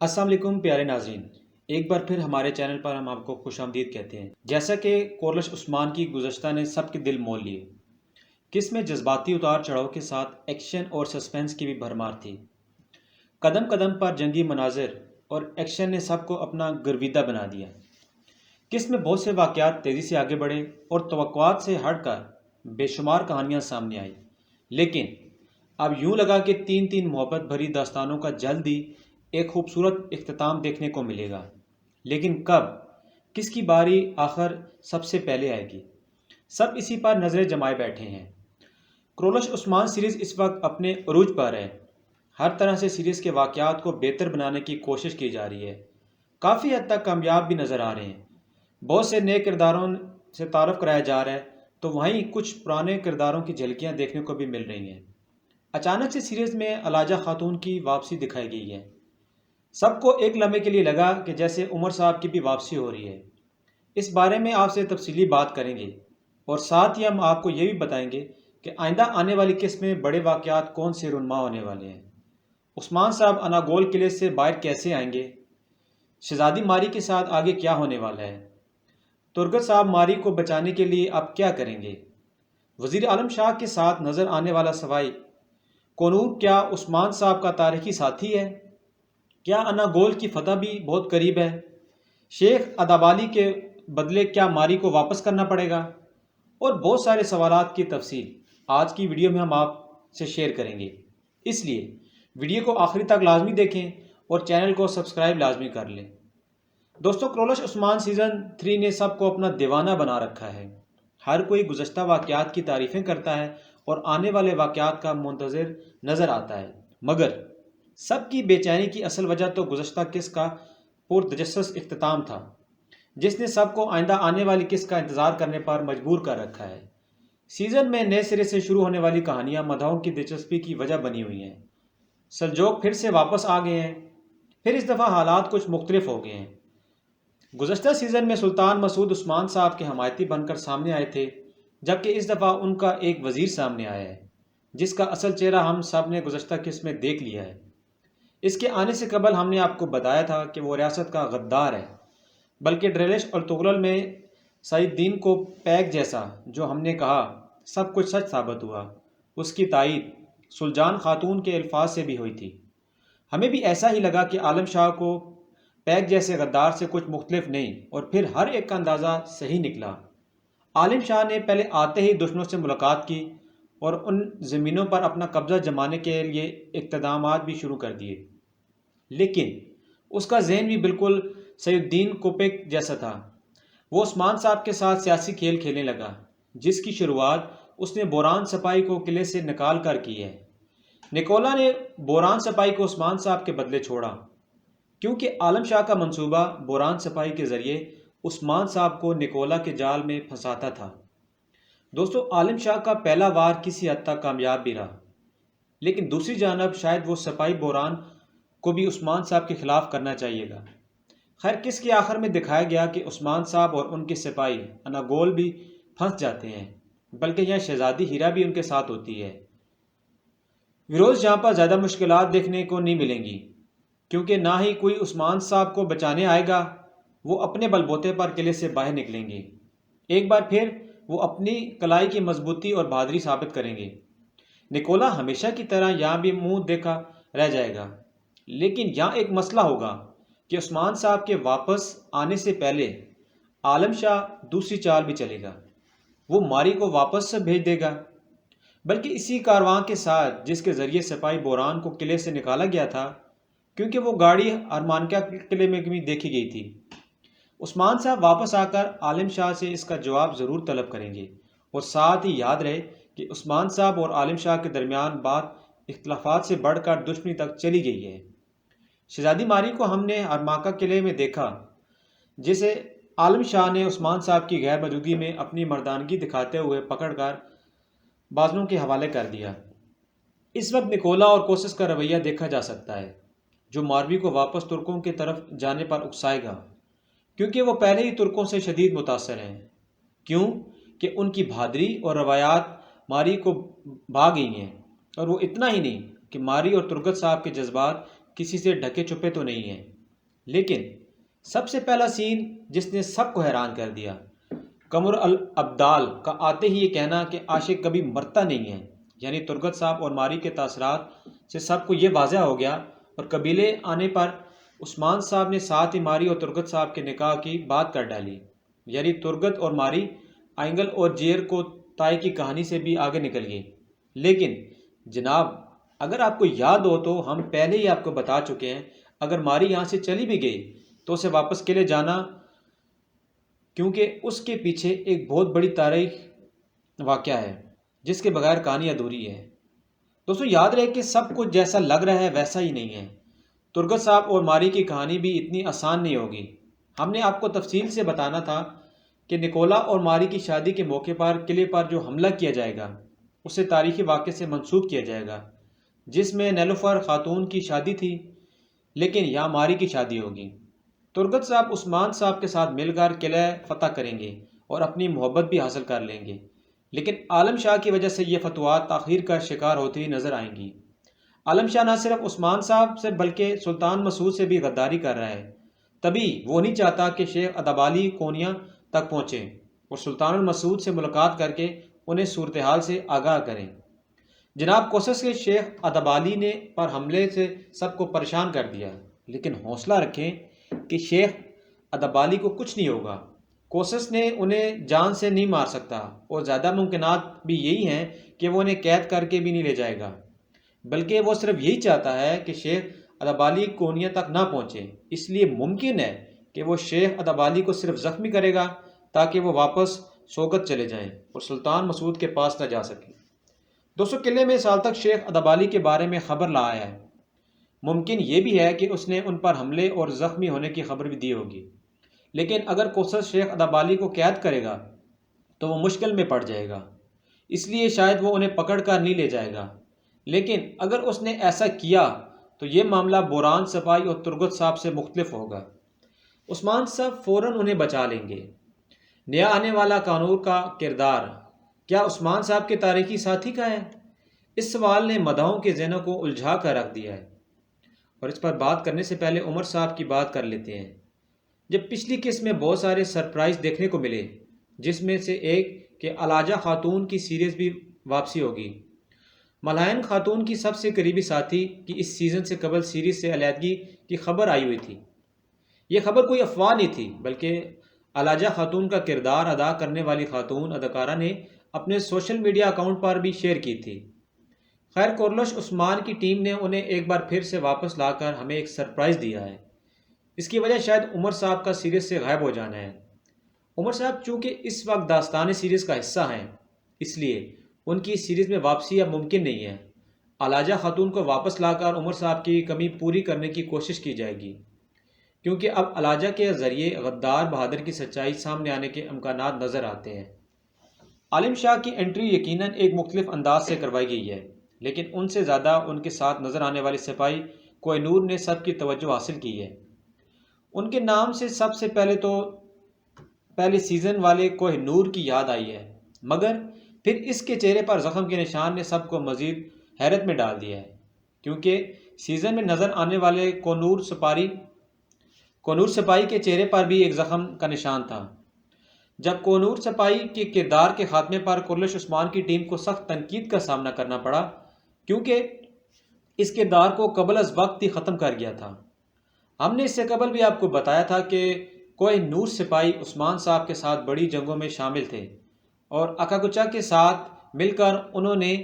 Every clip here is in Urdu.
السلام علیکم پیارے ناظرین، ایک بار پھر ہمارے چینل پر ہم آپ کو خوش آمدید کہتے ہیں۔ جیسا کہ کورلش عثمان کی گزشتہ نے سب کے دل مول لیے، قص میں جذباتی اتار چڑھاؤ کے ساتھ ایکشن اور سسپینس کی بھی بھرمار تھی۔ قدم قدم پر جنگی مناظر اور ایکشن نے سب کو اپنا گرویدہ بنا دیا۔ قص میں بہت سے واقعات تیزی سے آگے بڑھے اور توقعات سے ہٹ کر بے شمار کہانیاں سامنے آئی، لیکن اب یوں لگا کہ تین تین محبت بھری داستانوں کا جلد ہی ایک خوبصورت اختتام دیکھنے کو ملے گا۔ لیکن کب، کس کی باری آخر سب سے پہلے آئے گی، سب اسی پر نظریں جمائے بیٹھے ہیں۔ کورلش عثمان سیریز اس وقت اپنے عروج پر ہے۔ ہر طرح سے سیریز کے واقعات کو بہتر بنانے کی کوشش کی جا رہی ہے، کافی حد تک کامیاب بھی نظر آ رہے ہیں۔ بہت سے نئے کرداروں سے تعارف کرایا جا رہا ہے، تو وہیں کچھ پرانے کرداروں کی جھلکیاں دیکھنے کو بھی مل رہی ہیں۔ اچانک سے سیریز میں علاجہ خاتون کی واپسی دکھائی گئی ہے۔ سب کو ایک لمحے کے لیے لگا کہ جیسے عمر صاحب کی بھی واپسی ہو رہی ہے۔ اس بارے میں آپ سے تفصیلی بات کریں گے، اور ساتھ ہی ہم آپ کو یہ بھی بتائیں گے کہ آئندہ آنے والی قسط میں بڑے واقعات کون سے رونما ہونے والے ہیں۔ عثمان صاحب اناگول قلعے سے باہر کیسے آئیں گے؟ شہزادی ماری کے ساتھ آگے کیا ہونے والا ہے؟ ترگت صاحب ماری کو بچانے کے لیے اب کیا کریں گے؟ وزیر عالم شاہ کے ساتھ نظر آنے والا سوائی کونور کیا عثمان صاحب کا تاریخی ساتھی ہے؟ کیا اناگول کی فتح بھی بہت قریب ہے؟ شیخ ادابالی کے بدلے کیا ماری کو واپس کرنا پڑے گا؟ اور بہت سارے سوالات کی تفصیل آج کی ویڈیو میں ہم آپ سے شیئر کریں گے، اس لیے ویڈیو کو آخری تک لازمی دیکھیں اور چینل کو سبسکرائب لازمی کر لیں۔ دوستو، کورلش عثمان سیزن 3 نے سب کو اپنا دیوانہ بنا رکھا ہے۔ ہر کوئی گزشتہ واقعات کی تعریفیں کرتا ہے اور آنے والے واقعات کا منتظر نظر آتا ہے، مگر سب کی بے چینی کی اصل وجہ تو گزشتہ قص کا پرتجسس اختتام تھا، جس نے سب کو آئندہ آنے والی قص کا انتظار کرنے پر مجبور کر رکھا ہے۔ سیزن میں نئے سرے سے شروع ہونے والی کہانیاں مداحوں کی دلچسپی کی وجہ بنی ہوئی ہیں۔ سلجوق پھر سے واپس آ گئے ہیں، پھر اس دفعہ حالات کچھ مختلف ہو گئے ہیں۔ گزشتہ سیزن میں سلطان مسعود عثمان صاحب کے حمایتی بن کر سامنے آئے تھے، جبکہ اس دفعہ ان کا ایک وزیر سامنے آیا ہے، جس کا اصل چہرہ ہم سب نے گزشتہ قص میں دیکھ لیا ہے۔ اس کے آنے سے قبل ہم نے آپ کو بتایا تھا کہ وہ ریاست کا غدار ہے، بلکہ ڈریلش اور تغلل میں سعید الدین کو پیک جیسا جو ہم نے کہا سب کچھ سچ ثابت ہوا۔ اس کی تائید سلجان خاتون کے الفاظ سے بھی ہوئی تھی۔ ہمیں بھی ایسا ہی لگا کہ عالم شاہ کو پیک جیسے غدار سے کچھ مختلف نہیں، اور پھر ہر ایک کا اندازہ صحیح نکلا۔ عالم شاہ نے پہلے آتے ہی دشمنوں سے ملاقات کی اور ان زمینوں پر اپنا قبضہ جمانے کے لیے اقدامات بھی شروع کر دیے، لیکن اس کا ذہن بھی بالکل سعید الدین کوپیک جیسا تھا۔ وہ عثمان صاحب کے ساتھ سیاسی کھیل کھیلنے لگا، جس کی شروعات اس نے بوران سپاہی کو قلعے سے نکال کر کی ہے۔ نکولا نے بوران سپاہی کو عثمان صاحب کے بدلے چھوڑا، کیونکہ عالم شاہ کا منصوبہ بوران سپاہی کے ذریعے عثمان صاحب کو نکولا کے جال میں پھنساتا تھا۔ دوستو، عالم شاہ کا پہلا وار کسی حد تک کامیاب بھی رہا، لیکن دوسری جانب شاید وہ سپاہی بوران کو بھی عثمان صاحب کے خلاف کرنا چاہیے گا۔ خیر، قص کے آخر میں دکھایا گیا کہ عثمان صاحب اور ان کے سپاہی اناگول بھی پھنس جاتے ہیں، بلکہ یہاں شہزادی ہیرا بھی ان کے ساتھ ہوتی ہے۔ فیروز جہاں پر زیادہ مشکلات دیکھنے کو نہیں ملیں گی، کیونکہ نہ ہی کوئی عثمان صاحب کو بچانے آئے گا، وہ اپنے بل بوتے پر قلعے سے باہر نکلیں گے۔ ایک بار پھر وہ اپنی کلائی کی مضبوطی اور بہادری ثابت کریں گے۔ نکولا ہمیشہ کی طرح یہاں بھی منہ دیکھا رہ جائے گا، لیکن یہاں ایک مسئلہ ہوگا کہ عثمان صاحب کے واپس آنے سے پہلے عالم شاہ دوسری چال بھی چلے گا۔ وہ ماری کو واپس سے بھیج دے گا، بلکہ اسی کارواں کے ساتھ جس کے ذریعے سپاہی بوران کو قلعے سے نکالا گیا تھا، کیونکہ وہ گاڑی ارمانکا قلعے میں بھی دیکھی گئی تھی۔ عثمان صاحب واپس آ کر عالم شاہ سے اس کا جواب ضرور طلب کریں گے، اور ساتھ ہی یاد رہے کہ عثمان صاحب اور عالم شاہ کے درمیان بات اختلافات سے بڑھ کر دشمنی تک چلی گئی ہے۔ شہزادی ماری کو ہم نے ارمانکا قلعے میں دیکھا، جسے عالم شاہ نے عثمان صاحب کی غیر موجودگی میں اپنی مردانگی دکھاتے ہوئے پکڑ کر بازنوں کے حوالے کر دیا۔ اس وقت نکولا اور کوسس کا رویہ دیکھا جا سکتا ہے، جو ماروی کو واپس ترکوں کی طرف جانے پر اکسائے گا، کیونکہ وہ پہلے ہی ترکوں سے شدید متاثر ہیں۔ کیوں کہ ان کی بہادری اور روایات ماری کو بھا گئی ہیں، اور وہ اتنا ہی نہیں کہ ماری اور ترگت صاحب کے جذبات کسی سے ڈھکے چھپے تو نہیں ہیں، لیکن سب سے پہلا سین جس نے سب کو حیران کر دیا، قمر الابدال کا آتے ہی یہ کہنا کہ عاشق کبھی مرتا نہیں ہے، یعنی ترگت صاحب اور ماری کے تاثرات سے سب کو یہ واضح ہو گیا، اور قبیلے آنے پر عثمان صاحب نے ساتھ ہی ماری اور ترگت صاحب کے نکاح کی بات کر ڈالی، یعنی ترگت اور ماری آئنگل اور جیر کو تائے کی کہانی سے بھی آگے نکل گئی۔ لیکن جناب، اگر آپ کو یاد ہو تو ہم پہلے ہی آپ کو بتا چکے ہیں، اگر ماری یہاں سے چلی بھی گئی تو اسے واپس قلعے جانا، کیونکہ اس کے پیچھے ایک بہت بڑی تاریخ واقعہ ہے جس کے بغیر کہانی ادھوری ہے۔ دوستو یاد رہے کہ سب کچھ جیسا لگ رہا ہے ویسا ہی نہیں ہے۔ ترگت صاحب اور ماری کی کہانی بھی اتنی آسان نہیں ہوگی۔ ہم نے آپ کو تفصیل سے بتانا تھا کہ نکولا اور ماری کی شادی کے موقع پر قلعے پر جو حملہ کیا جائے گا اسے تاریخی واقعے سے منسوب کیا جائے گا، جس میں نیلوفر خاتون کی شادی تھی، لیکن یہاں ماری کی شادی ہوگی۔ ترگت صاحب عثمان صاحب کے ساتھ مل کر قلعہ فتح کریں گے اور اپنی محبت بھی حاصل کر لیں گے، لیکن عالم شاہ کی وجہ سے یہ فتوحات تاخیر کا شکار ہوتی ہوئی نظر آئیں گی۔ عالم شاہ نہ صرف عثمان صاحب سے بلکہ سلطان مسعود سے بھی غداری کر رہا ہے، تبھی وہ نہیں چاہتا کہ شیخ ادبالی کونیا تک پہنچیں اور سلطان المسعود سے ملاقات کر کے انہیں صورتحال سے آگاہ کریں۔ جناب کوسس کے شیخ ادبالی نے پر حملے سے سب کو پریشان کر دیا، لیکن حوصلہ رکھیں کہ شیخ ادبالی کو کچھ نہیں ہوگا۔ کوسس نے انہیں جان سے نہیں مار سکتا، اور زیادہ ممکنات بھی یہی ہیں کہ وہ انہیں قید کر کے بھی نہیں لے جائے گا، بلکہ وہ صرف یہی چاہتا ہے کہ شیخ ادبالی کونیا تک نہ پہنچے۔ اس لیے ممکن ہے کہ وہ شیخ ادبالی کو صرف زخمی کرے گا تاکہ وہ واپس سوگت چلے جائیں اور سلطان مسعود کے پاس نہ جا سکیں۔ دوستو قلعے میں سال تک شیخ ادبالی کے بارے میں خبر لا آیا ہے۔ ممکن یہ بھی ہے کہ اس نے ان پر حملے اور زخمی ہونے کی خبر بھی دی ہوگی، لیکن اگر کوسس شیخ ادبالی کو قید کرے گا تو وہ مشکل میں پڑ جائے گا، اس لیے شاید وہ انہیں پکڑ کر نہیں لے جائے گا۔ لیکن اگر اس نے ایسا کیا تو یہ معاملہ بوران سپاہی اور ترگت صاحب سے مختلف ہوگا۔ عثمان صاحب فوراً انہیں بچا لیں گے۔ نیا آنے والا کانور کا کردار کیا عثمان صاحب کے تاریخی ساتھی کا ہے؟ اس سوال نے مداحوں کے ذہنوں کو الجھا کر رکھ دیا ہے، اور اس پر بات کرنے سے پہلے عمر صاحب کی بات کر لیتے ہیں۔ جب پچھلی قسط میں بہت سارے سرپرائز دیکھنے کو ملے، جس میں سے ایک کہ الحاجہ خاتون کی سیریز بھی واپسی ہوگی۔ ملائن خاتون کی سب سے قریبی ساتھی کی اس سیزن سے قبل سیریز سے علیحدگی کی خبر آئی ہوئی تھی۔ یہ خبر کوئی افواہ نہیں تھی، بلکہ الحاجہ خاتون کا کردار ادا کرنے والی خاتون اداکارہ نے اپنے سوشل میڈیا اکاؤنٹ پر بھی شیئر کی تھی۔ خیر کورلش عثمان کی ٹیم نے انہیں ایک بار پھر سے واپس لا کر ہمیں ایک سرپرائز دیا ہے۔ اس کی وجہ شاید عمر صاحب کا سیریز سے غائب ہو جانا ہے۔ عمر صاحب چونکہ اس وقت داستان سیریز کا حصہ ہیں، اس لیے ان کی سیریز میں واپسی اب ممکن نہیں ہے۔ الحاجہ خاتون کو واپس لا کر عمر صاحب کی کمی پوری کرنے کی کوشش کی جائے گی، کیونکہ اب الحاجہ کے ذریعے غدار بہادر کی سچائی سامنے آنے کے امکانات نظر آتے ہیں۔ عالم شاہ کی انٹری یقیناً ایک مختلف انداز سے کروائی گئی ہے، لیکن ان سے زیادہ ان کے ساتھ نظر آنے والے سپاہی کوہ نور نے سب کی توجہ حاصل کی ہے۔ ان کے نام سے سب سے پہلے تو پہلے سیزن والے کوہ نور کی یاد آئی ہے، مگر پھر اس کے چہرے پر زخم کے نشان نے سب کو مزید حیرت میں ڈال دیا ہے، کیونکہ سیزن میں نظر آنے والے کوہ نور سپاہی کے چہرے پر بھی ایک زخم کا نشان تھا۔ جب کوہ نور سپاہی کے کردار کے خاتمے پر کورلش عثمان کی ٹیم کو سخت تنقید کا سامنا کرنا پڑا، کیونکہ اس کردار کو قبل از وقت ہی ختم کر گیا تھا۔ ہم نے اس سے قبل بھی آپ کو بتایا تھا کہ کوہ نور سپاہی عثمان صاحب کے ساتھ بڑی جنگوں میں شامل تھے، اور اکاگوچا کے ساتھ مل کر انہوں نے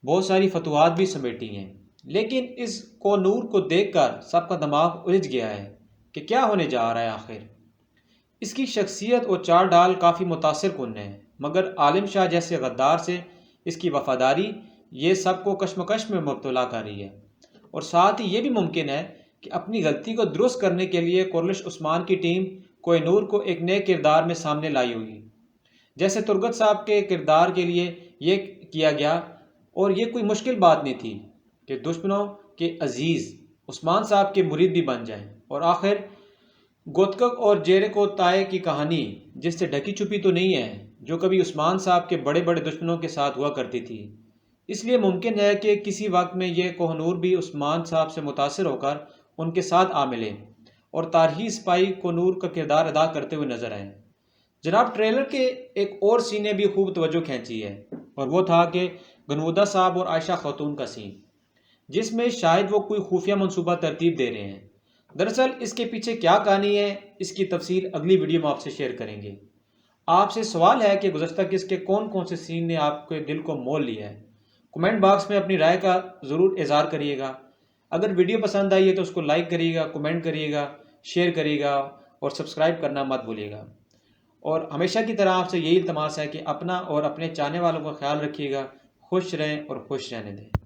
بہت ساری فتوحات بھی سمیٹی ہیں۔ لیکن اس کوہ نور کو دیکھ کر سب کا دماغ الجھ گیا ہے کہ کیا ہونے جا رہا ہے آخر۔ اس کی شخصیت اور چال ڈھال کافی متاثر کن ہے، مگر عالم شاہ جیسے غدار سے اس کی وفاداری یہ سب کو کشمکش میں مبتلا کر رہی ہے، اور ساتھ ہی یہ بھی ممکن ہے کہ اپنی غلطی کو درست کرنے کے لیے کورلش عثمان کی ٹیم کوہ نور کو ایک نئے کردار میں سامنے لائی ہوگی، جیسے ترگت صاحب کے کردار کے لیے یہ کیا گیا۔ اور یہ کوئی مشکل بات نہیں تھی کہ دشمنوں کے عزیز عثمان صاحب کے مرید بھی بن جائیں، اور آخر گوتکک اور جیریکو تائے کی کہانی جس سے ڈھکی چھپی تو نہیں ہے، جو کبھی عثمان صاحب کے بڑے بڑے دشمنوں کے ساتھ ہوا کرتی تھی، اس لیے ممکن ہے کہ کسی وقت میں یہ کوہ نور بھی عثمان صاحب سے متاثر ہو کر ان کے ساتھ آ ملے اور تاریخی سپاہی کوہ نور کا کردار ادا کرتے ہوئے نظر آئیں۔ جناب، ٹریلر کے ایک اور سین نے بھی خوب توجہ کھینچی ہے، اور وہ تھا کہ گنودہ صاحب اور عائشہ خاتون کا سین، جس میں شاید وہ کوئی خفیہ منصوبہ ترتیب دے رہے ہیں۔ دراصل اس کے پیچھے کیا کہانی ہے، اس کی تفصیل اگلی ویڈیو میں آپ سے شیئر کریں گے۔ آپ سے سوال ہے کہ گزشتہ قسط کے کون کون سے سین نے آپ کے دل کو مول لیا ہے؟ کمنٹ باکس میں اپنی رائے کا ضرور اظہار کریے گا۔ اگر ویڈیو پسند آئی ہے تو اس کو لائک کریے گا، کمنٹ کریے گا، شیئر کریے گا اور سبسکرائب کرنا مت بھولیے گا۔ اور ہمیشہ کی طرح آپ سے یہی التماس ہے کہ اپنا اور اپنے چاہنے والوں کا خیال رکھیے گا۔ خوش رہیں اور خوش رہنے دیں۔